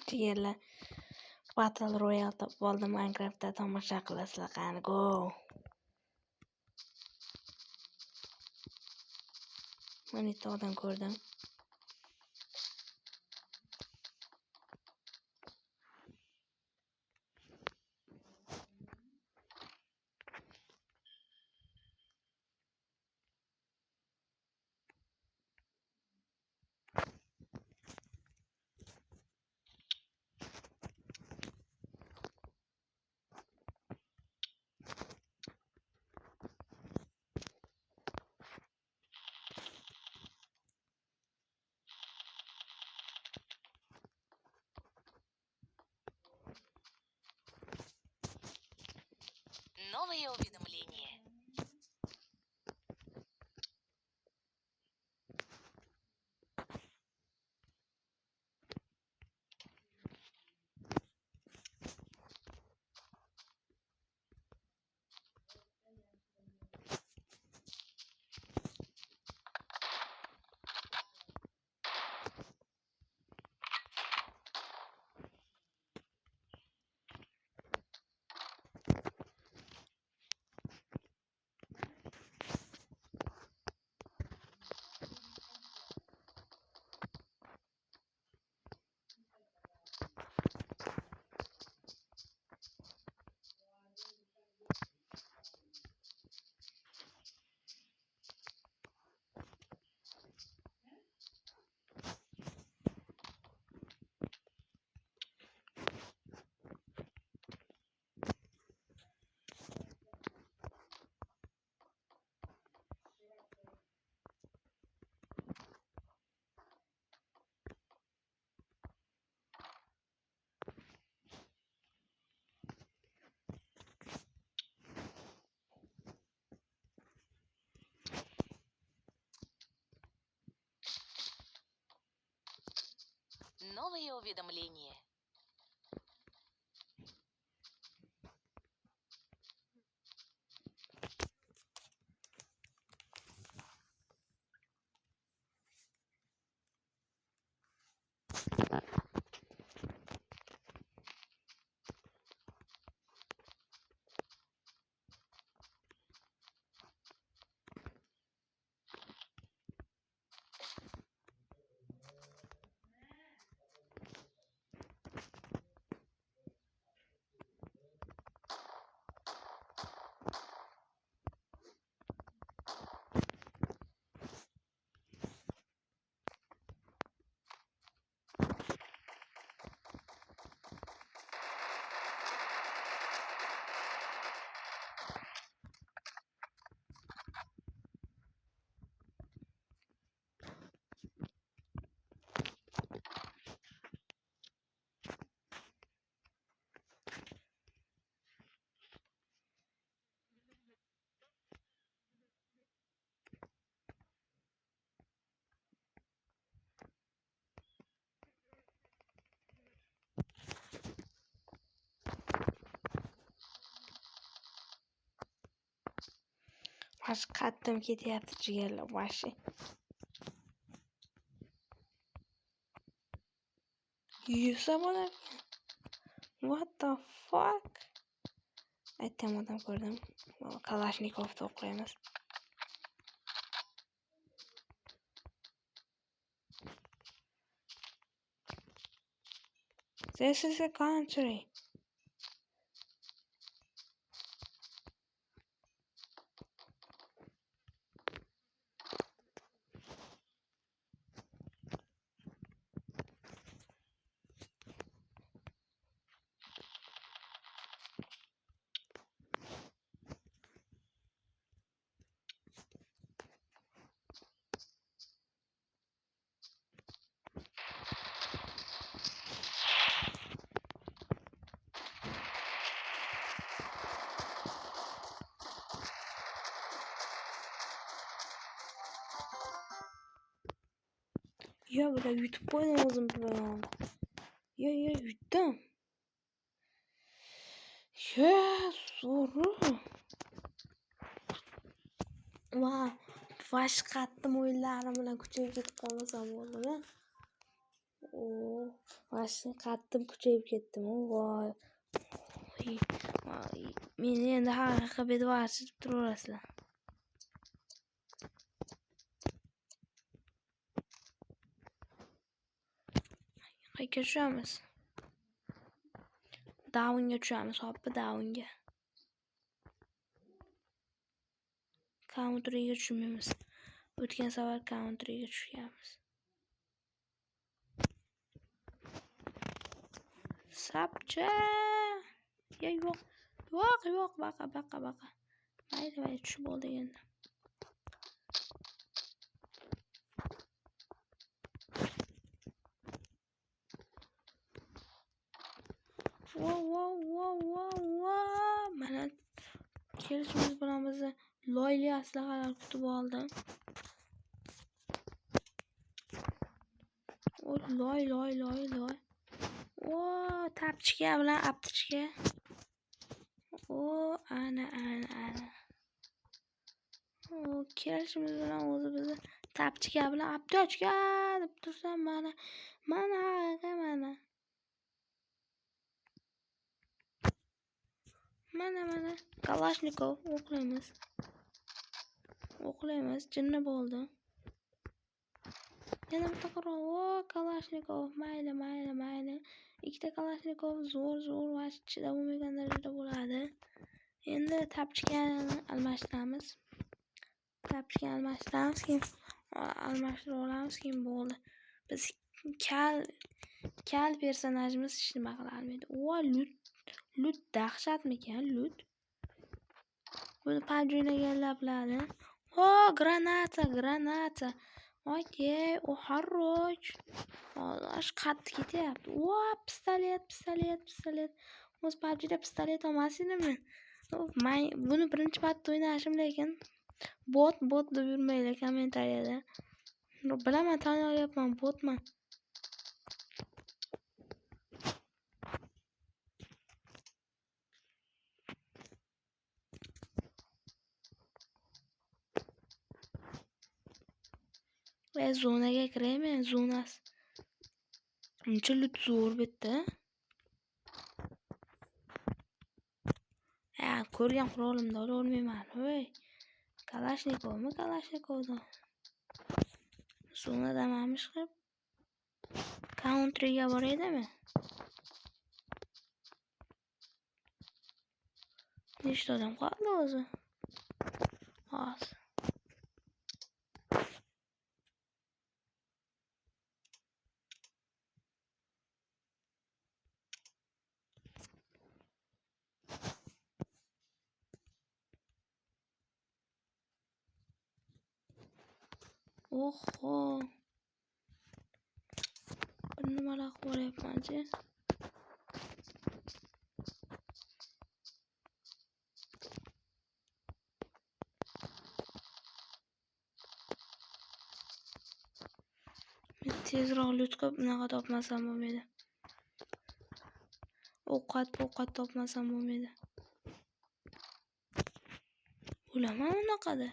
Jigarlar, Battle Royale topib oldim. Minecraftda tomosha qilasizlar qani go. Mana bitta odam ko'rdim. Новое уведомление. Новое уведомление. Baş qattim ketyapti jigarlar, bashi. Yursa bo'larkan. What the fuck? Aytam odam ko'rdim. Kalashnikovni o'qlaymiz. This is a country. Ya bular yutib qo'ydim o'zim bilan. Ya yutdim. Ya zo'ru. Va bash qattim o'yinlarim bilan kuchayib ketib qolmasam bo'ldi-da. Oh. Vashni qattim kuchayib ketdim. Voy. Meni endi haqiqiy bedvarchi deb turaverasizlar. Qayerga tushamiz? Downga tushamiz, hoppa downga. Countryga tushmaymiz. O'tgan safar countryga tushganmiz. Sapcha. Ya yo'q. Yo'q, baqa. Mayli, tushib bo'ldi endi. Wow. Mana kelishimiz bilan bizni loyli aslahalar kutib oldi. Loy. Tapchika bilan aptichka. Ana. Kelishimiz bilan o'zi bizni tapchika bilan aptochka deb tursam mana. Mana Kalashnikov o'qlaymiz. Jinni bo'ldi. Yana bitta qurol. Kalashnikov. Mayli. Ikkita Kalashnikov zo'r va chida bo'lmagan darajada bo'ladi. Endi tapchikani almashtiramiz. Almashtirib olamiz keyin bo'ldi. Biz kal personajimiz hech nima qila olmaydi. Lut dahshatmikan, lut. Buni PUBG o'ynaganlar biladi. Granata. Okey, harroch. Ash qattiq ketyapti. Pistolet. O'z PUBGda pistolet olmasidimi? Buni birinchi marta o'ynashim, lekin bot deb yurmanglar kommentariyada. Bilaman, tan olyapman, botman. Zonaga kirayman, zonasi. Uncha lut zo'r bitta. Ko'rgan qurolimda olmayman. Kalashnikovdan. Zonadan mamish qilib countryga boraydimi? Nechta odam qoldi o'zi? Hozir. Oho. Nimalar qilyapman-chi? Tezroq lutga bunaqa topmasam bo'lmaydi. Ovqat topmasam bo'lmaydi. O'laman unaqada.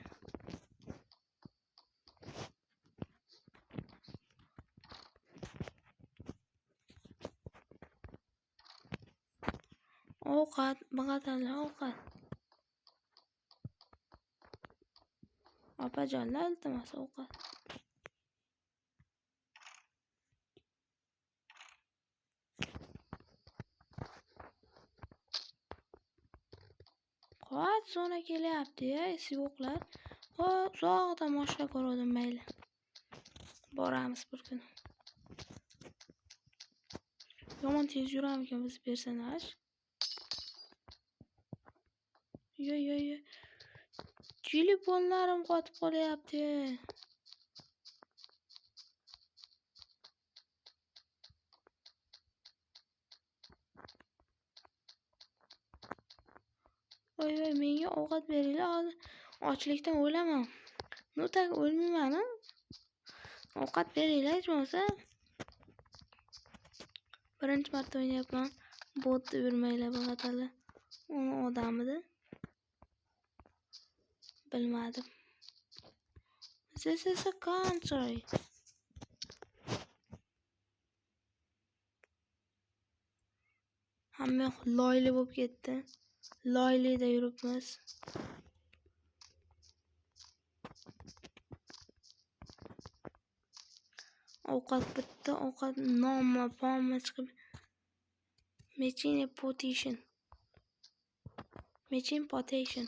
Ovqat, ovqat. Opajonlar, iltimos ovqat. Qo'at zona kelyapti-ya, yo'qlar. Uzoqdan moshina ko'rdim, mayli. Boramiz bir kun. Yomon tez yuramikan biz personaj. Yo. Telefonlarim qotib qolyapti. Voy, menga ovqat beringlar, hozir ochlikdan o'laman. Nutak o'lmayman-a? Ovqat beringlar, hech bo'lmasa. Birinchi marta o'ynayapman. Bot deb yurmanglar baqatali. Uni odamida. Bilmadim. This is a country. Hamma yoq loyli bo'lib ketdi. Loylida yuribmiz. Ovqat bitta, ovqat nomi, pomma chiqib. Machine potation. Machine potation.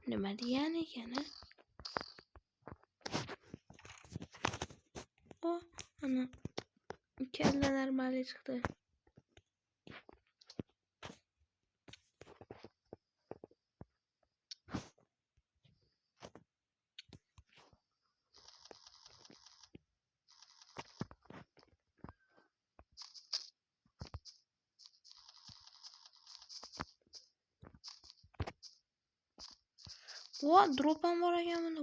Nima degani ekan? Ana kallalar bali chiqdi. Drop ham bor ekan bunda.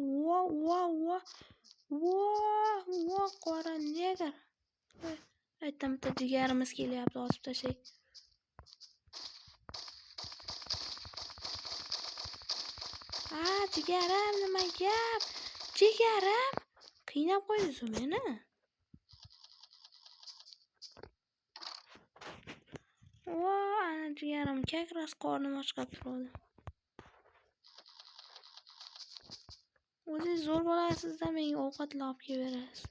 Qora negar. Aytdim bitta jigarimiz kelyapti, osib tashlay. Jigarim nima gap? Jigarim qiynab qo'ydi meni. Ana jigarim kakras qornim ochqab turadi. O'zingiz zo'r bo'lasizda menga ovqatlar olib kelaverasiz.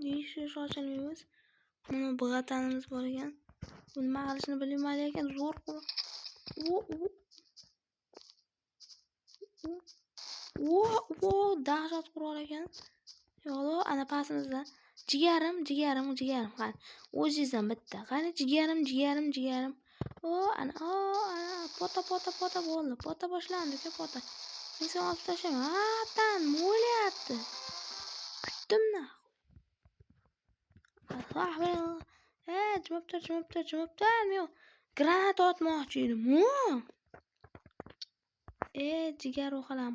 Deyishni shoshilmaymiz. Mana bug'atanimiz bor ekan. Buni nima qilishni bilmayman lekin zo'r dahshat qurol ekan. Yo'q, ana pasimizda. Jigarim. Qani, o'zingizdan bitta. Qani jigarim. Ana pota bo'ldi. Pota boshlandi-ku pota. Inson olib tashlayman. Tan bo'lyapti. Kutdimda. Javob tur. Men granata otmoqchi edim. Jigar o'xalam.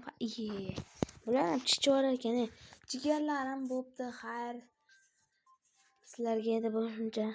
Bular ham chichor ekan. Jigarlarim bo'pti, xayr. Sizlarga edi bu shuncha.